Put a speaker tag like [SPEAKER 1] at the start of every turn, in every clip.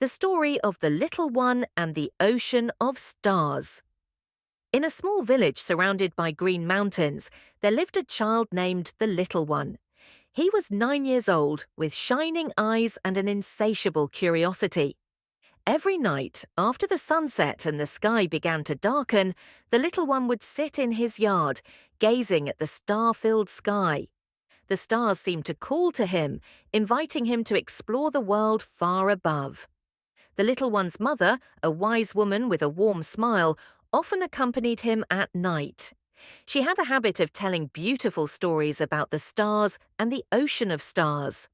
[SPEAKER 1] The story of the little one and the ocean of stars. In a small village surrounded by green mountains, there lived a child named the Little One. He was 9 years old, with shining eyes and an insatiable curiosity. Every night, after the sunset and the sky began to darken, the little one would sit in his yard, gazing at the star-filled sky. The stars seemed to call to him, inviting him to explore the world far above. The little one's mother, a wise woman with a warm smile, often accompanied him at night. She had a habit of telling beautiful stories about the stars and the ocean of stars.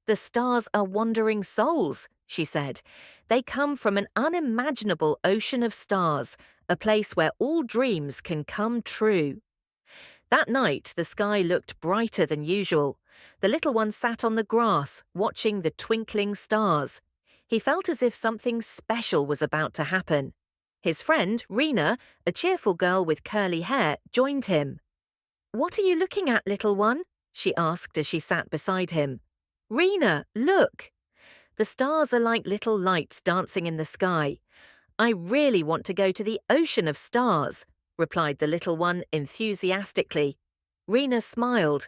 [SPEAKER 1] "The stars are wandering souls," she said. "They come from an unimaginable ocean of stars, a place where all dreams can come true." That night, the sky looked brighter than usual. The little one sat on the grass, watching the twinkling stars. He felt as if something special was about to happen. His friend, Rena, a cheerful girl with curly hair, joined him. "What are you looking at, little one?" she asked as she sat beside him. "Rena, look! The stars are like little lights dancing in the sky. I really want to go to the ocean of stars," replied the little one enthusiastically. Rena smiled.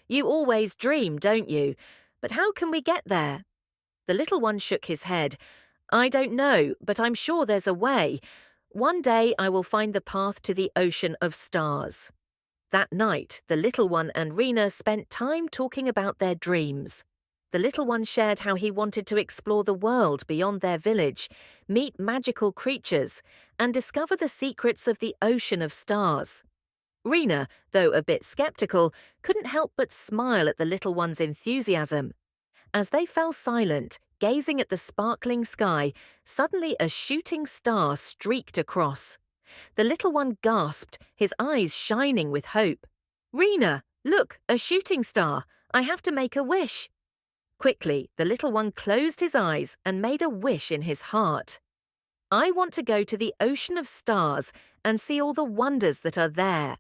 [SPEAKER 1] "You always dream, don't you? But how can we get there?" The little one shook his head. "I don't know, but I'm sure there's a way. One day I will find the path to the ocean of stars." That night, the little one and Rena spent time talking about their dreams. The little one shared how he wanted to explore the world beyond their village, meet magical creatures, and discover the secrets of the ocean of stars. Rena, though a bit skeptical, couldn't help but smile at the little one's enthusiasm. As they fell silent, gazing at the sparkling sky, suddenly a shooting star streaked across. The little one gasped, his eyes shining with hope. "Rena, look, a shooting star! I have to make a wish." Quickly, the little one closed his eyes and made a wish in his heart. "I want to go to the ocean of stars and see all the wonders that are there."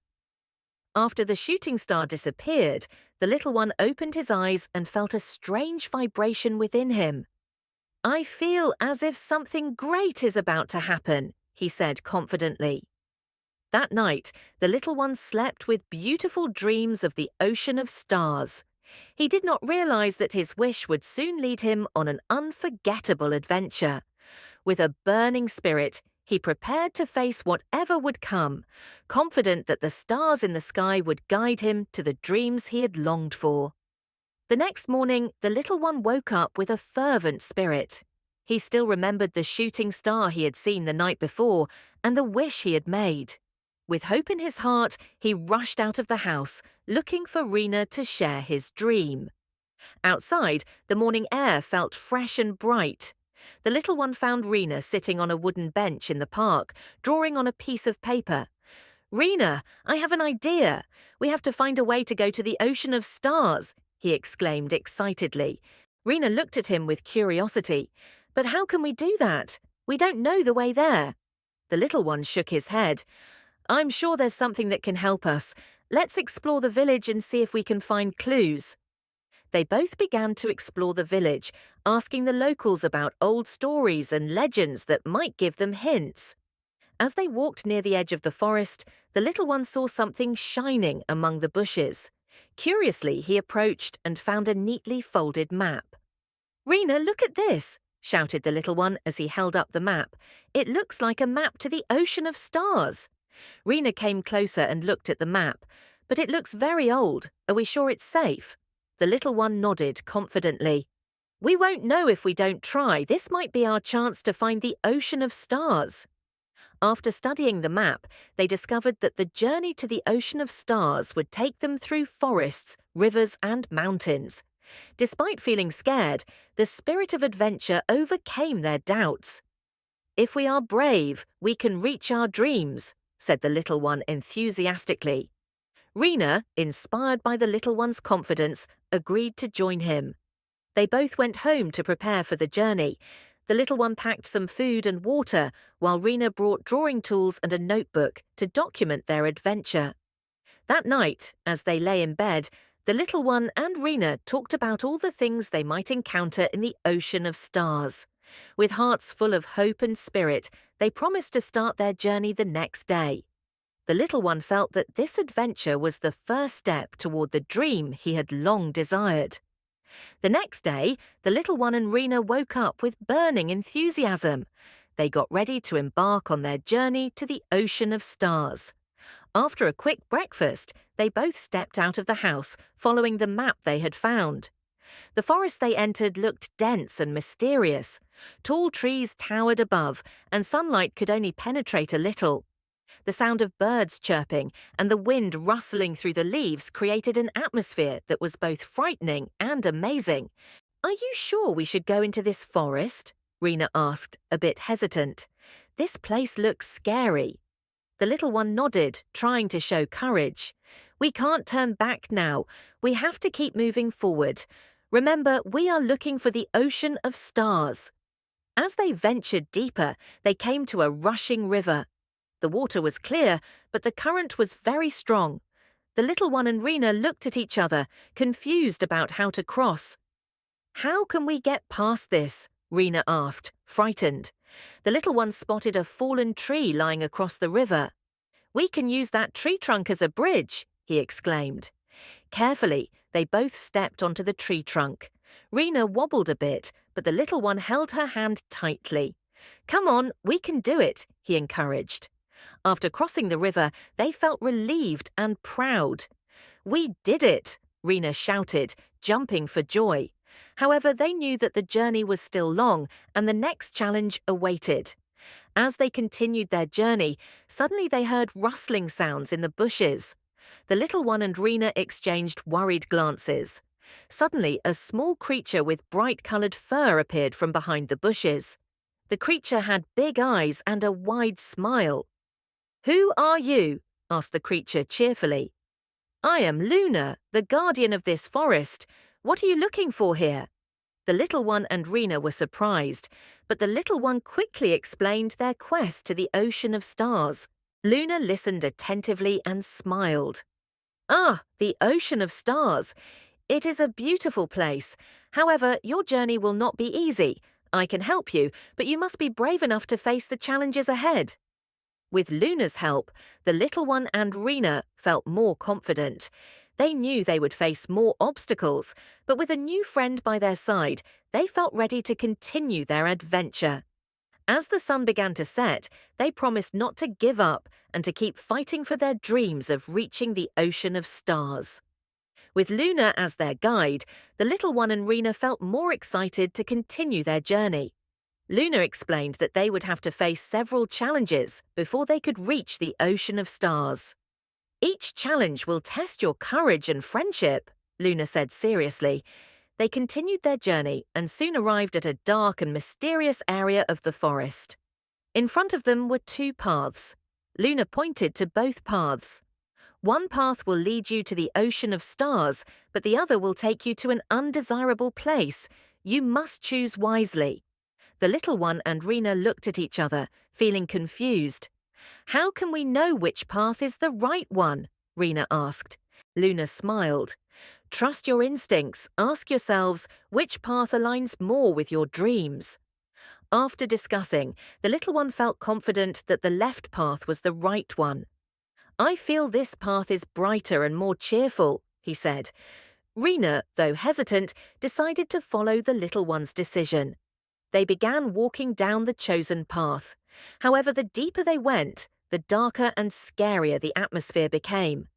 [SPEAKER 1] After the shooting star disappeared, the little one opened his eyes and felt a strange vibration within him. "I feel as if something great is about to happen," he said confidently. That night, the little one slept with beautiful dreams of the ocean of stars. He did not realize that his wish would soon lead him on an unforgettable adventure. With a burning spirit, he prepared to face whatever would come, confident that the stars in the sky would guide him to the dreams he had longed for. The next morning, the little one woke up with a fervent spirit. He still remembered the shooting star he had seen the night before and the wish he had made. With hope in his heart, he rushed out of the house, looking for Rena to share his dream. Outside, the morning air felt fresh and bright. The little one found Rena sitting on a wooden bench in the park, drawing on a piece of paper. "Rena, I have an idea. We have to find a way to go to the ocean of stars," he exclaimed excitedly. Rena looked at him with curiosity. "But how can we do that? We don't know the way there." The little one shook his head. "I'm sure there's something that can help us. Let's explore the village and see if we can find clues." They both began to explore the village, asking the locals about old stories and legends that might give them hints. As they walked near the edge of the forest, the little one saw something shining among the bushes. Curiously, he approached and found a neatly folded map. "Rena, look at this!" shouted the little one as he held up the map. "It looks like a map to the ocean of stars." Rena came closer and looked at the map. "But it looks very old. Are we sure it's safe?" The little one nodded confidently. "We won't know if we don't try. This might be our chance to find the ocean of stars." After studying the map, they discovered that the journey to the ocean of stars would take them through forests, rivers, and mountains. Despite feeling scared, the spirit of adventure overcame their doubts. "If we are brave, we can reach our dreams," said the little one enthusiastically. Rena, inspired by the little one's confidence, agreed to join him. They both went home to prepare for the journey. The little one packed some food and water, while Rena brought drawing tools and a notebook to document their adventure. That night, as they lay in bed, the little one and Rena talked about all the things they might encounter in the ocean of stars. With hearts full of hope and spirit, they promised to start their journey the next day. The little one felt that this adventure was the first step toward the dream he had long desired. The next day, the little one and Rena woke up with burning enthusiasm. They got ready to embark on their journey to the ocean of stars. After a quick breakfast, they both stepped out of the house, following the map they had found. The forest they entered looked dense and mysterious. Tall trees towered above, and sunlight could only penetrate a little. The sound of birds chirping and the wind rustling through the leaves created an atmosphere that was both frightening and amazing. "Are you sure we should go into this forest?" Rena asked, a bit hesitant. "This place looks scary." The little one nodded, trying to show courage. "We can't turn back now. We have to keep moving forward. Remember, we are looking for the ocean of stars." As they ventured deeper, they came to a rushing river. The water was clear, but the current was very strong. The little one and Rena looked at each other, confused about how to cross. "How can we get past this?" Rena asked, frightened. The little one spotted a fallen tree lying across the river. "We can use that tree trunk as a bridge," he exclaimed. Carefully, they both stepped onto the tree trunk. Rena wobbled a bit, but the little one held her hand tightly. "Come on, we can do it," he encouraged. After crossing the river, they felt relieved and proud. "We did it!" Rena shouted, jumping for joy. However, they knew that the journey was still long and the next challenge awaited. As they continued their journey, suddenly they heard rustling sounds in the bushes. The little one and Rena exchanged worried glances. Suddenly, a small creature with bright-colored fur appeared from behind the bushes. The creature had big eyes and a wide smile. "Who are you?" asked the creature cheerfully. "I am Luna, the guardian of this forest. What are you looking for here?" The little one and Rena were surprised, but the little one quickly explained their quest to the ocean of stars. Luna listened attentively and smiled. "Ah, the ocean of stars. It is a beautiful place. However, your journey will not be easy. I can help you, but you must be brave enough to face the challenges ahead." With Luna's help, the little one and Rena felt more confident. They knew they would face more obstacles, but with a new friend by their side, they felt ready to continue their adventure. As the sun began to set, they promised not to give up and to keep fighting for their dreams of reaching the ocean of stars. With Luna as their guide, the little one and Rena felt more excited to continue their journey. Luna explained that they would have to face several challenges before they could reach the ocean of stars. "Each challenge will test your courage and friendship," Luna said seriously. They continued their journey and soon arrived at a dark and mysterious area of the forest. In front of them were two paths. Luna pointed to both paths. "One path will lead you to the ocean of stars, but the other will take you to an undesirable place. You must choose wisely." The little one and Rena looked at each other, feeling confused. "How can we know which path is the right one?" Rena asked. Luna smiled. "Trust your instincts. Ask yourselves which path aligns more with your dreams." After discussing, the little one felt confident that the left path was the right one. "I feel this path is brighter and more cheerful," he said. Rena, though hesitant, decided to follow the little one's decision. They began walking down the chosen path. However, the deeper they went, the darker and scarier the atmosphere became.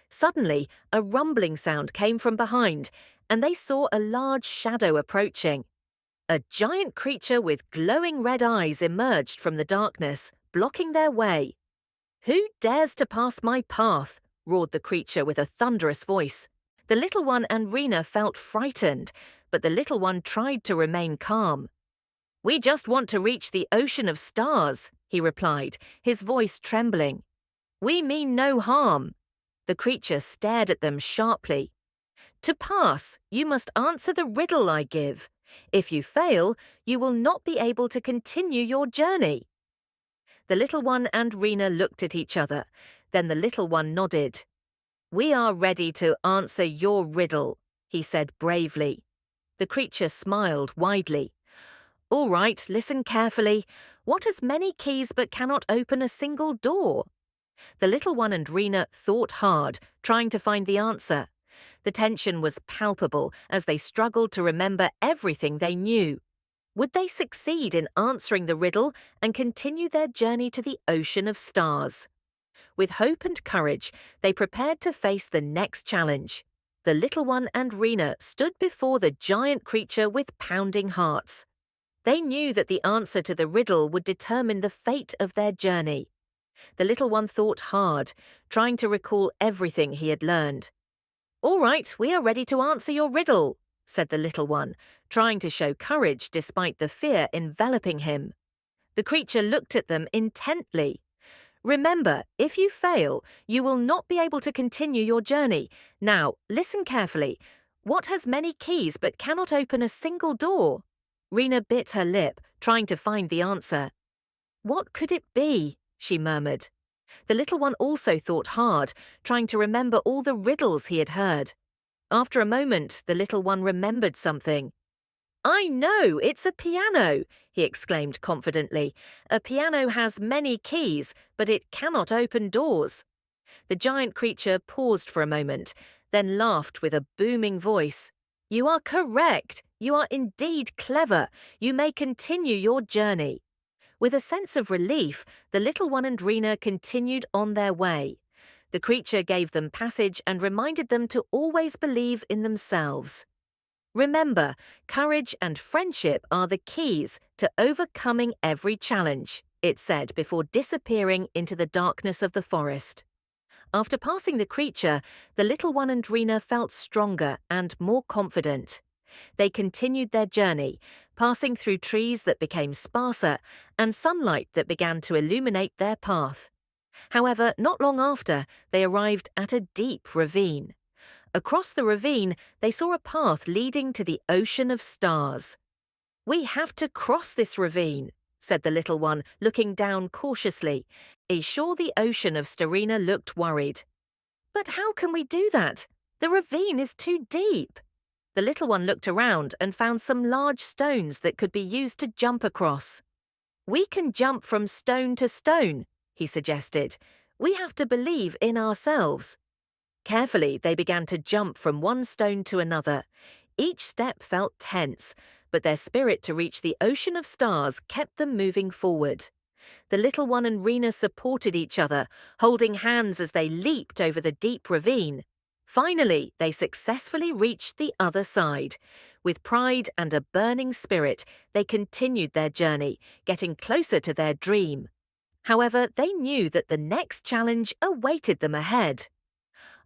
[SPEAKER 1] Suddenly, a rumbling sound came from behind, and they saw a large shadow approaching. A giant creature with glowing red eyes emerged from the darkness, blocking their way. "Who dares to pass my path?" roared the creature with a thunderous voice. The little one and Rena felt frightened, but the little one tried to remain calm. "We just want to reach the ocean of stars," he replied, his voice trembling. "We mean no harm." The creature stared at them sharply. "To pass, you must answer the riddle I give. If you fail, you will not be able to continue your journey." The little one and Rena looked at each other. Then the little one nodded. "We are ready to answer your riddle," he said bravely. The creature smiled widely. All right, listen carefully. What has many keys but cannot open a single door? The little one and Rena thought hard, trying to find the answer. The tension was palpable as they struggled to remember everything they knew. Would they succeed in answering the riddle and continue their journey to the ocean of stars? With hope and courage, they prepared to face the next challenge. The little one and Rena stood before the giant creature with pounding hearts. They knew that the answer to the riddle would determine the fate of their journey. The little one thought hard, trying to recall everything he had learned. "All right, we are ready to answer your riddle," said the little one, trying to show courage despite the fear enveloping him. The creature looked at them intently. "Remember, if you fail, you will not be able to continue your journey. Now, listen carefully. What has many keys but cannot open a single door?" Rena bit her lip, trying to find the answer. "What could it be?" she murmured. The little one also thought hard, trying to remember all the riddles he had heard. After a moment, the little one remembered something. "I know, it's a piano," he exclaimed confidently. "A piano has many keys, but it cannot open doors." The giant creature paused for a moment, then laughed with a booming voice. "You are correct. You are indeed clever. You may continue your journey." With a sense of relief, the little one and Rena continued on their way. The creature gave them passage and reminded them to always believe in themselves. "Remember, courage and friendship are the keys to overcoming every challenge," it said before disappearing into the darkness of the forest. After passing the creature, the little one and Rena felt stronger and more confident. They continued their journey, passing through trees that became sparser and sunlight that began to illuminate their path. However, not long after, they arrived at a deep ravine. Across the ravine, they saw a path leading to the ocean of stars. "We have to cross this ravine," said the little one, looking down cautiously. Sure, the ocean of Starina looked worried. "But how can we do that? The ravine is too deep." The little one looked around and found some large stones that could be used to jump across. "We can jump from stone to stone," he suggested. "We have to believe in ourselves." Carefully, they began to jump from one stone to another. Each step felt tense, but their spirit to reach the ocean of stars kept them moving forward. The little one and Rena supported each other, holding hands as they leaped over the deep ravine. Finally, they successfully reached the other side. With pride and a burning spirit, they continued their journey, getting closer to their dream. However, they knew that the next challenge awaited them ahead.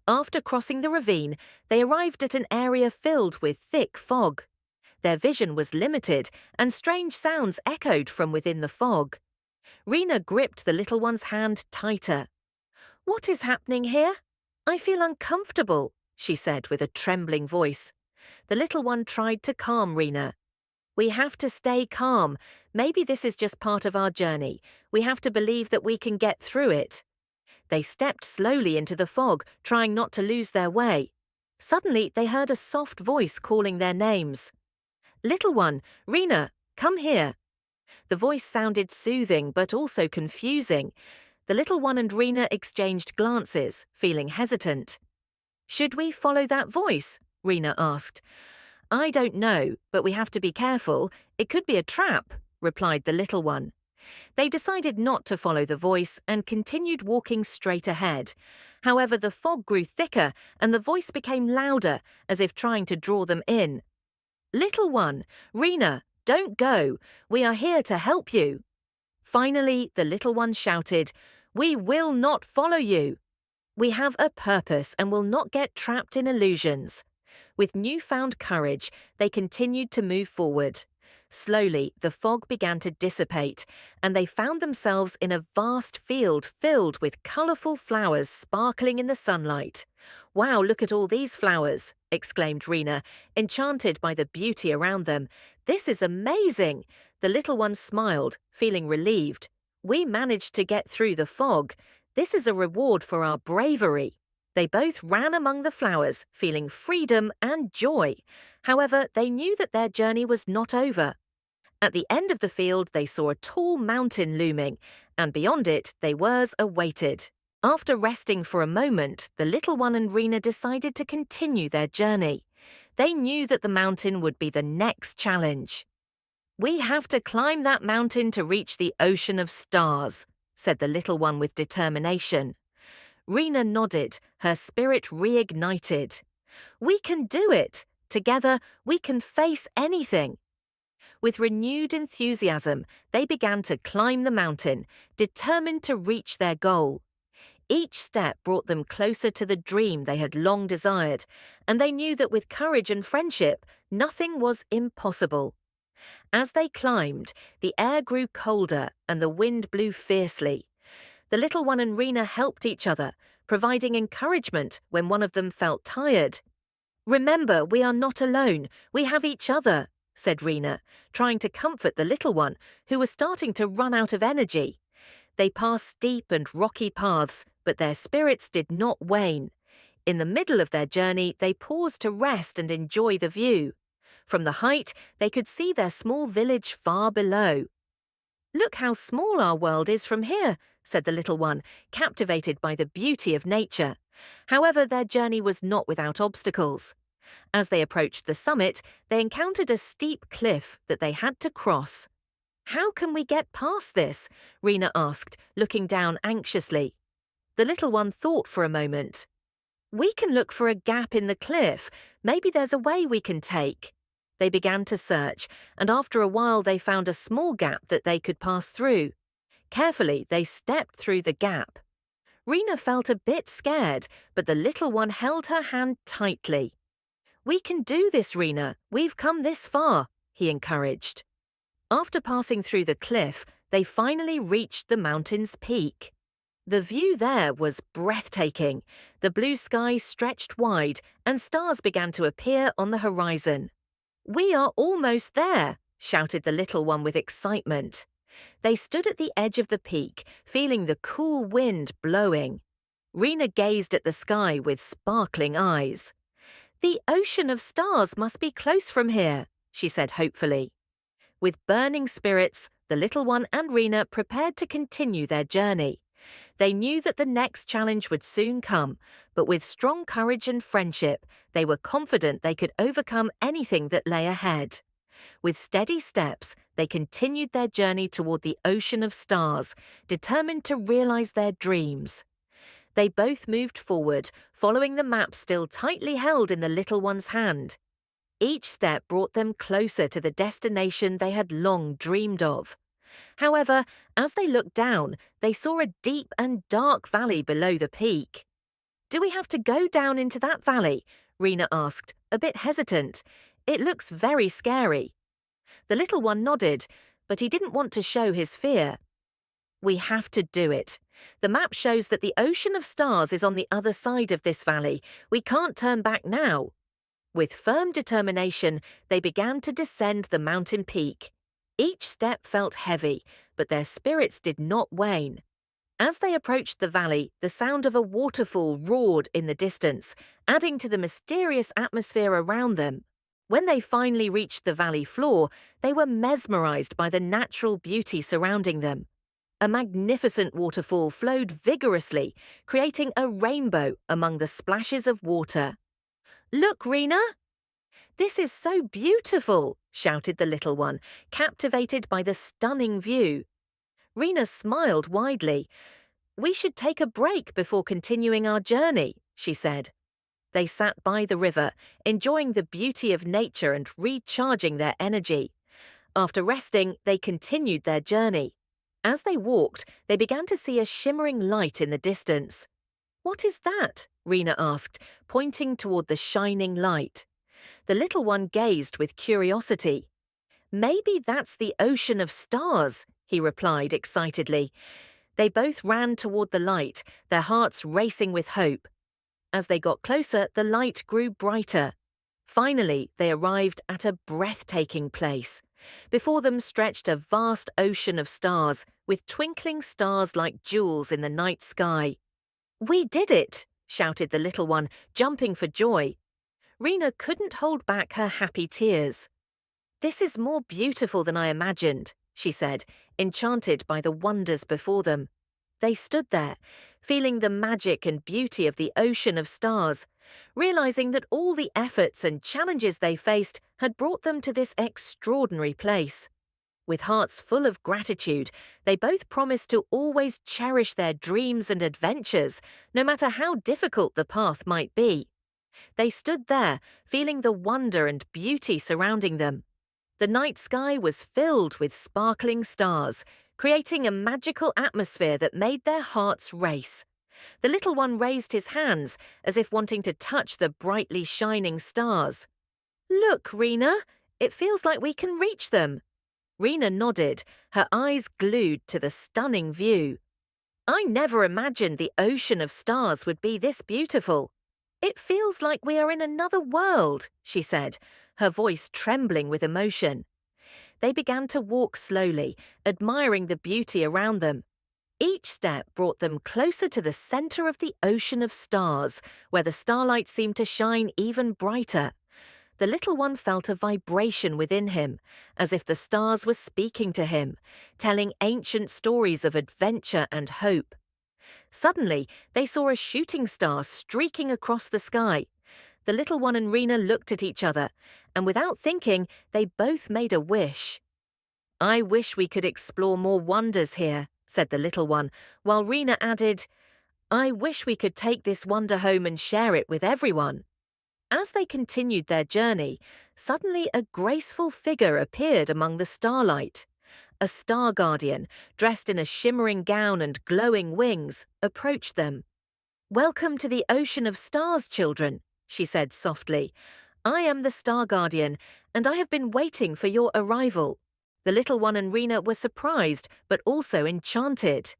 [SPEAKER 1] After crossing the ravine, they arrived at an area filled with thick fog. Their vision was limited, and strange sounds echoed from within the fog. Rena gripped the little one's hand tighter. "What is happening here? I feel uncomfortable," she said with a trembling voice. The little one tried to calm Rena. "We have to stay calm. Maybe this is just part of our journey. We have to believe that we can get through it." They stepped slowly into the fog, trying not to lose their way. Suddenly, they heard a soft voice calling their names. "Little one, Rena, come here." The voice sounded soothing but also confusing. The little one and Rena exchanged glances, feeling hesitant. "Should we follow that voice?" Rena asked. "I don't know, but we have to be careful. It could be a trap," replied the little one. They decided not to follow the voice and continued walking straight ahead. However, the fog grew thicker and the voice became louder, as if trying to draw them in. "Little one, Rena, don't go. We are here to help you." Finally, the little one shouted, "We will not follow you. We have a purpose and will not get trapped in illusions." With newfound courage, they continued to move forward. Slowly, the fog began to dissipate, and they found themselves in a vast field filled with colourful flowers sparkling in the sunlight. "Wow, look at all these flowers," exclaimed Rena, enchanted by the beauty around them. "This is amazing." The little one smiled, feeling relieved. "We managed to get through the fog. This is a reward for our bravery." They both ran among the flowers, feeling freedom and joy. However, they knew that their journey was not over. At the end of the field, they saw a tall mountain looming, and beyond it, they awaited. After resting for a moment, the little one and Rena decided to continue their journey. They knew that the mountain would be the next challenge. "We have to climb that mountain to reach the ocean of stars," said the little one with determination. Rena nodded, her spirit reignited. "We can do it! Together, we can face anything." With renewed enthusiasm, they began to climb the mountain, determined to reach their goal. Each step brought them closer to the dream they had long desired, and they knew that with courage and friendship, nothing was impossible. As they climbed, the air grew colder and the wind blew fiercely. The little one and Rena helped each other, providing encouragement when one of them felt tired. "Remember, we are not alone. We have each other," said Rena, trying to comfort the little one, who was starting to run out of energy. They passed steep and rocky paths, but their spirits did not wane. In the middle of their journey, they paused to rest and enjoy the view. From the height, they could see their small village far below. "Look how small our world is from here," said the little one, captivated by the beauty of nature. However, their journey was not without obstacles. As they approached the summit, they encountered a steep cliff that they had to cross. "How can we get past this?" Rena asked, looking down anxiously. The little one thought for a moment. "We can look for a gap in the cliff. Maybe there's a way we can take." They began to search, and after a while they found a small gap that they could pass through. Carefully, they stepped through the gap. Rena felt a bit scared, but the little one held her hand tightly. "We can do this, Rena. We've come this far," he encouraged. After passing through the cliff, they finally reached the mountain's peak. The view there was breathtaking. The blue sky stretched wide, and stars began to appear on the horizon. "We are almost there," shouted the little one with excitement. They stood at the edge of the peak, feeling the cool wind blowing. Rena gazed at the sky with sparkling eyes. "The ocean of stars must be close from here," she said hopefully. With burning spirits, the little one and Rena prepared to continue their journey. They knew that the next challenge would soon come, but with strong courage and friendship, they were confident they could overcome anything that lay ahead. With steady steps, they continued their journey toward the ocean of stars, determined to realize their dreams. They both moved forward, following the map still tightly held in the little one's hand. Each step brought them closer to the destination they had long dreamed of. However, as they looked down, they saw a deep and dark valley below the peak. "Do we have to go down into that valley?" Rena asked, a bit hesitant. "It looks very scary." The little one nodded, but he didn't want to show his fear. "We have to do it. The map shows that the ocean of stars is on the other side of this valley. We can't turn back now." With firm determination, they began to descend the mountain peak. Each step felt heavy, but their spirits did not wane. As they approached the valley, the sound of a waterfall roared in the distance, adding to the mysterious atmosphere around them. When they finally reached the valley floor, they were mesmerized by the natural beauty surrounding them. A magnificent waterfall flowed vigorously, creating a rainbow among the splashes of water. "Look, Rena! This is so beautiful," shouted the little one, captivated by the stunning view. Rena smiled widely. "We should take a break before continuing our journey," she said. They sat by the river, enjoying the beauty of nature and recharging their energy. After resting, they continued their journey. As they walked, they began to see a shimmering light in the distance. "What is that?" Rena asked, pointing toward the shining light. The little one gazed with curiosity. "Maybe that's the ocean of stars," he replied excitedly. They both ran toward the light, their hearts racing with hope. As they got closer, the light grew brighter. Finally, they arrived at a breathtaking place. Before them stretched a vast ocean of stars, with twinkling stars like jewels in the night sky. "We did it!" shouted the little one, jumping for joy. Rena couldn't hold back her happy tears. "This is more beautiful than I imagined," she said, enchanted by the wonders before them. They stood there, feeling the magic and beauty of the ocean of stars, realizing that all the efforts and challenges they faced had brought them to this extraordinary place. With hearts full of gratitude, they both promised to always cherish their dreams and adventures, no matter how difficult the path might be. They stood there, feeling the wonder and beauty surrounding them. The night sky was filled with sparkling stars, creating a magical atmosphere that made their hearts race. The little one raised his hands, as if wanting to touch the brightly shining stars. "Look, Rena, it feels like we can reach them." Rena nodded, her eyes glued to the stunning view. "I never imagined the ocean of stars would be this beautiful. It feels like we are in another world," she said, her voice trembling with emotion. They began to walk slowly, admiring the beauty around them. Each step brought them closer to the center of the ocean of stars, where the starlight seemed to shine even brighter. The little one felt a vibration within him, as if the stars were speaking to him, telling ancient stories of adventure and hope. Suddenly, they saw a shooting star streaking across the sky. The little one and Rena looked at each other, and without thinking, they both made a wish. "I wish we could explore more wonders here," said the little one, while Rena added, "I wish we could take this wonder home and share it with everyone." As they continued their journey, suddenly a graceful figure appeared among the starlight. A star guardian, dressed in a shimmering gown and glowing wings, approached them. "Welcome to the ocean of stars, children," she said softly. "I am the star guardian, and I have been waiting for your arrival." The little one and Rena were surprised, but also enchanted.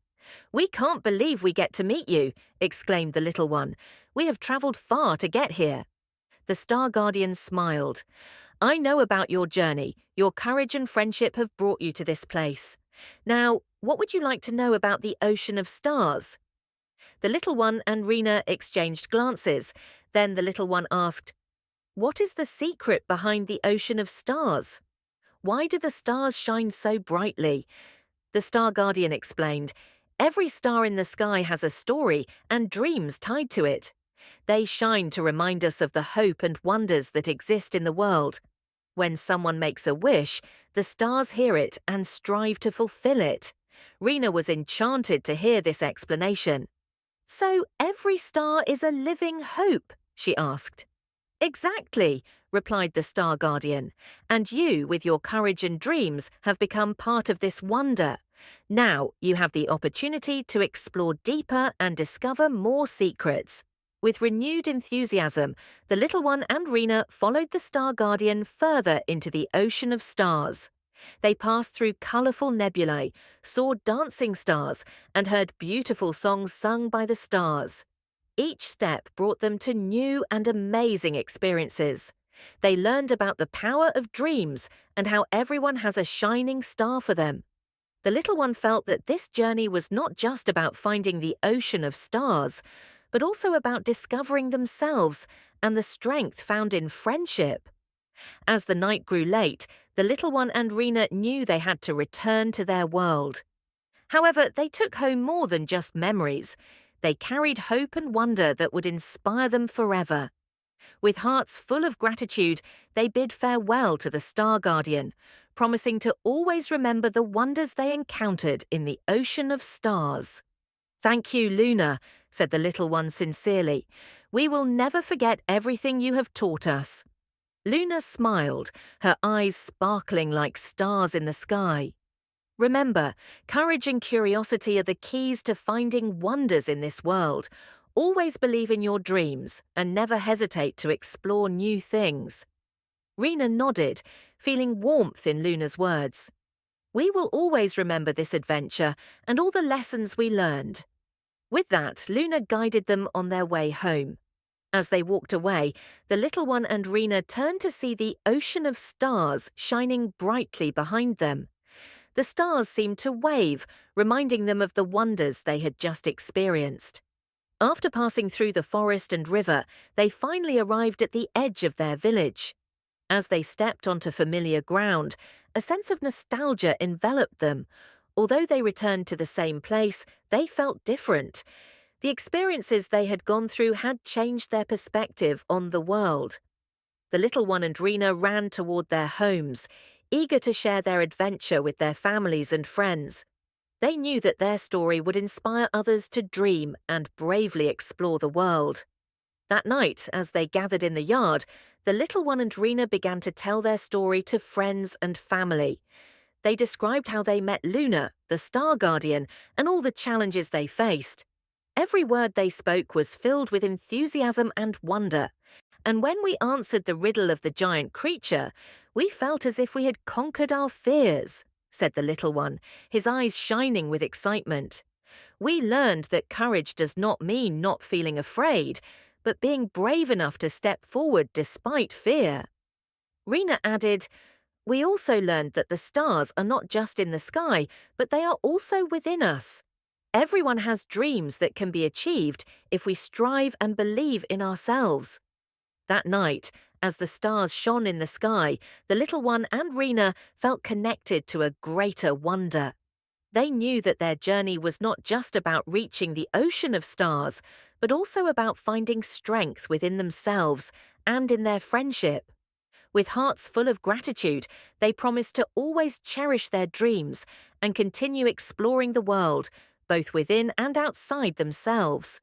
[SPEAKER 1] "We can't believe we get to meet you," exclaimed the little one. "We have traveled far to get here." The star guardian smiled. "I know about your journey. Your courage and friendship have brought you to this place. Now, what would you like to know about the ocean of stars?" The little one and Rena exchanged glances. Then the little one asked, "What is the secret behind the ocean of stars? Why do the stars shine so brightly?" The star guardian explained, "Every star in the sky has a story and dreams tied to it. They shine to remind us of the hope and wonders that exist in the world. When someone makes a wish, the stars hear it and strive to fulfill it." Rena was enchanted to hear this explanation. "So every star is a living hope?" she asked. "Exactly," replied the star guardian. "And you, with your courage and dreams, have become part of this wonder. Now you have the opportunity to explore deeper and discover more secrets." With renewed enthusiasm, the little one and Rena followed the star guardian further into the ocean of stars. They passed through colorful nebulae, saw dancing stars, and heard beautiful songs sung by the stars. Each step brought them to new and amazing experiences. They learned about the power of dreams and how everyone has a shining star for them. The little one felt that this journey was not just about finding the ocean of stars, but also about discovering themselves and the strength found in friendship. As the night grew late, the little one and Rena knew they had to return to their world. However, they took home more than just memories. They carried hope and wonder that would inspire them forever. With hearts full of gratitude, they bid farewell to the star guardian, promising to always remember the wonders they encountered in the ocean of stars. "Thank you, Luna," said the little one sincerely. "We will never forget everything you have taught us." Luna smiled, her eyes sparkling like stars in the sky. "Remember, courage and curiosity are the keys to finding wonders in this world. Always believe in your dreams and never hesitate to explore new things." Rena nodded, feeling warmth in Luna's words. "We will always remember this adventure and all the lessons we learned." With that, Luna guided them on their way home. As they walked away, the little one and Rena turned to see the ocean of stars shining brightly behind them. The stars seemed to wave, reminding them of the wonders they had just experienced. After passing through the forest and river, they finally arrived at the edge of their village. As they stepped onto familiar ground, a sense of nostalgia enveloped them. Although they returned to the same place, they felt different. The experiences they had gone through had changed their perspective on the world. The little one and Rena ran toward their homes, eager to share their adventure with their families and friends. They knew that their story would inspire others to dream and bravely explore the world. That night, as they gathered in the yard, the little one and Rena began to tell their story to friends and family. They described how they met Luna, the star guardian, and all the challenges they faced. Every word they spoke was filled with enthusiasm and wonder. And when we answered the riddle of the giant creature, we felt as if we had conquered our fears, said the little one, his eyes shining with excitement. We learned that courage does not mean not feeling afraid, but being brave enough to step forward despite fear. Rena added, "We also learned that the stars are not just in the sky, but they are also within us. Everyone has dreams that can be achieved if we strive and believe in ourselves." That night, as the stars shone in the sky, the little one and Rena felt connected to a greater wonder. They knew that their journey was not just about reaching the ocean of stars, but also about finding strength within themselves and in their friendship. With hearts full of gratitude, they promised to always cherish their dreams and continue exploring the world, both within and outside themselves.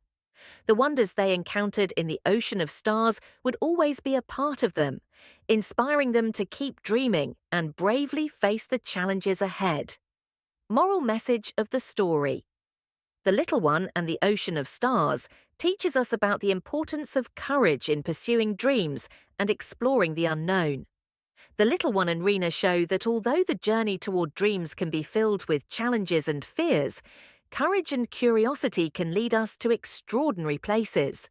[SPEAKER 1] The wonders they encountered in the ocean of stars would always be a part of them, inspiring them to keep dreaming and bravely face the challenges ahead. Moral message of the story. The Little One and the Ocean of Stars teaches us about the importance of courage in pursuing dreams and exploring the unknown. The Little One and Rena show that although the journey toward dreams can be filled with challenges and fears, courage and curiosity can lead us to extraordinary places.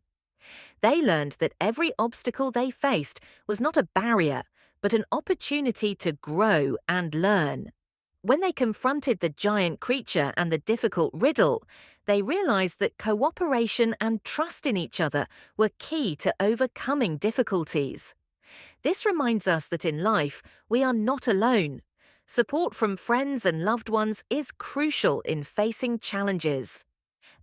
[SPEAKER 1] They learned that every obstacle they faced was not a barrier, but an opportunity to grow and learn. When they confronted the giant creature and the difficult riddle, they realized that cooperation and trust in each other were key to overcoming difficulties. This reminds us that in life, we are not alone. Support from friends and loved ones is crucial in facing challenges.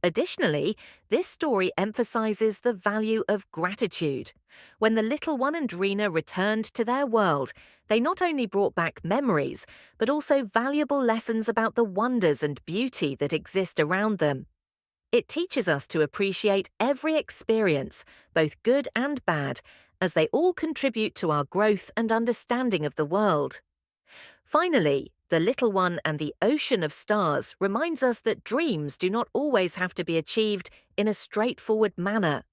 [SPEAKER 1] Additionally, this story emphasizes the value of gratitude. When the little one and Rena returned to their world, they not only brought back memories, but also valuable lessons about the wonders and beauty that exist around them. It teaches us to appreciate every experience, both good and bad, as they all contribute to our growth and understanding of the world. Finally, The Little One and the Ocean of Stars reminds us that dreams do not always have to be achieved in a straightforward manner.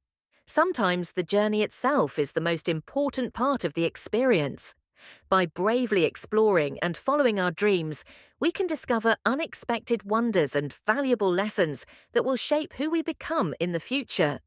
[SPEAKER 1] Sometimes the journey itself is the most important part of the experience. By bravely exploring and following our dreams, we can discover unexpected wonders and valuable lessons that will shape who we become in the future.